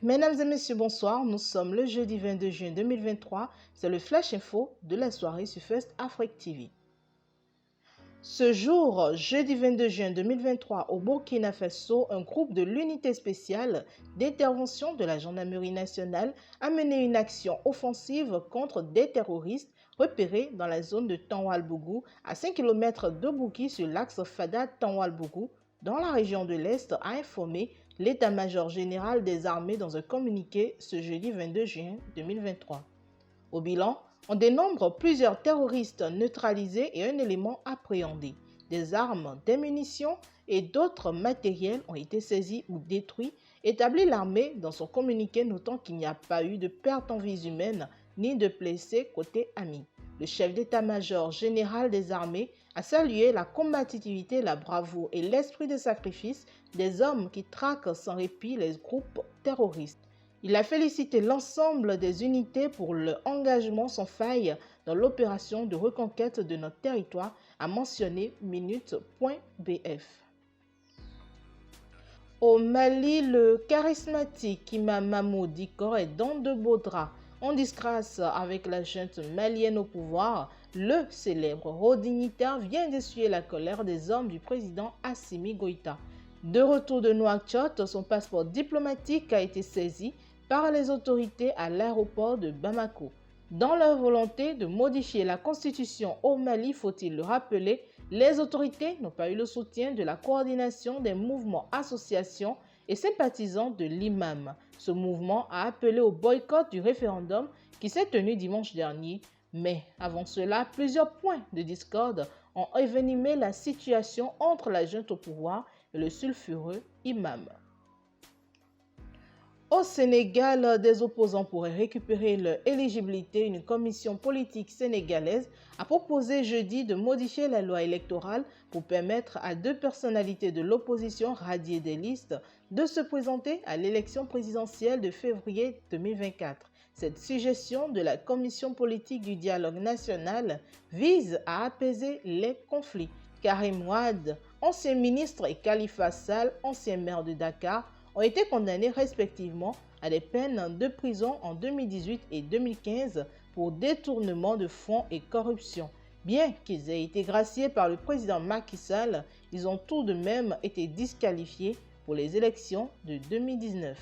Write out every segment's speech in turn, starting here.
Mesdames et messieurs, bonsoir. Nous sommes le jeudi 22 juin 2023. C'est le Flash Info de la soirée sur First Afrique TV. Ce jour, jeudi 22 juin 2023, au Burkina Faso, un groupe de l'unité spéciale d'intervention de la gendarmerie nationale a mené une action offensive contre des terroristes repérés dans la zone de Tanwal-Bougou, à 5 km de Bouki sur l'axe Fada-Tanwal-Bougou, dans la région de l'Est, a informé l'état-major général des armées dans un communiqué ce jeudi 22 juin 2023. Au bilan, on dénombre plusieurs terroristes neutralisés et un élément appréhendé. Des armes, des munitions et d'autres matériels ont été saisis ou détruits, établit l'armée dans son communiqué, notant qu'il n'y a pas eu de perte en vies humaines ni de blessés côté ami. Le chef d'état-major général des armées a salué la combativité, la bravoure et l'esprit de sacrifice des hommes qui traquent sans répit les groupes terroristes. Il a félicité l'ensemble des unités pour leur engagement sans faille dans l'opération de reconquête de notre territoire, a mentionné minute.bf. Au Mali, le charismatique Imam Mahmoud Dicko est dans de beaux draps. En disgrâce avec la junte malienne au pouvoir, le célèbre haut dignitaire vient d'essuyer la colère des hommes du président Assimi Goïta. De retour de Nouakchott, son passeport diplomatique a été saisi par les autorités à l'aéroport de Bamako. Dans leur volonté de modifier la constitution au Mali, faut-il le rappeler, les autorités n'ont pas eu le soutien de la coordination des mouvements, associations et sympathisants de l'imam. Ce mouvement a appelé au boycott du référendum qui s'est tenu dimanche dernier. Mais avant cela, plusieurs points de discorde ont envenimé la situation entre la junte au pouvoir et le sulfureux imam. Au Sénégal, des opposants pourraient récupérer leur éligibilité. Une commission politique sénégalaise a proposé jeudi de modifier la loi électorale pour permettre à 2 personnalités de l'opposition radiées des listes de se présenter à l'élection présidentielle de février 2024. Cette suggestion de la commission politique du dialogue national vise à apaiser les conflits. Karim Wade, ancien ministre, et Khalifa Sall, ancien maire de Dakar, ont été condamnés respectivement à des peines de prison en 2018 et 2015 pour détournement de fonds et corruption. Bien qu'ils aient été graciés par le président Macky Sall, ils ont tout de même été disqualifiés pour les élections de 2019.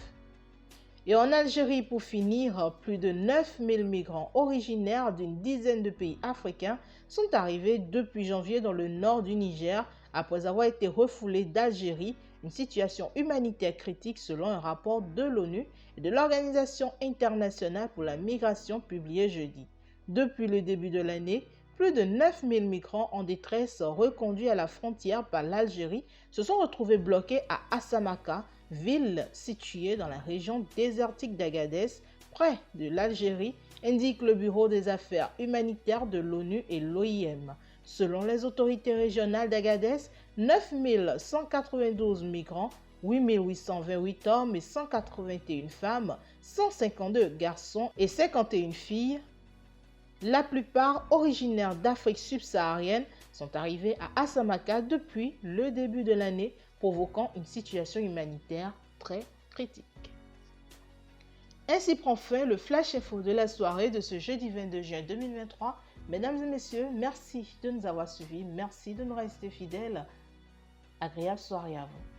Et en Algérie, pour finir, plus de 9000 migrants originaires d'une dizaine de pays africains sont arrivés depuis janvier dans le nord du Niger après avoir été refoulés d'Algérie, une situation humanitaire critique selon un rapport de l'ONU et de l'Organisation internationale pour la migration publié jeudi. Depuis le début de l'année, plus de 9000 migrants en détresse reconduits à la frontière par l'Algérie se sont retrouvés bloqués à Assamaka, ville située dans la région désertique d'Agadez, près de l'Algérie, indique le Bureau des affaires humanitaires de l'ONU et l'OIM. Selon les autorités régionales d'Agadez, 9192 migrants, 8828 hommes et 181 femmes, 152 garçons et 51 filles, la plupart originaires d'Afrique subsaharienne, sont arrivés à Assamaka depuis le début de l'année, provoquant une situation humanitaire très critique. Ainsi prend fin le Flash Info de la soirée de ce jeudi 22 juin 2023. Mesdames et messieurs, merci de nous avoir suivis, merci de nous rester fidèles. Agréable soirée à vous.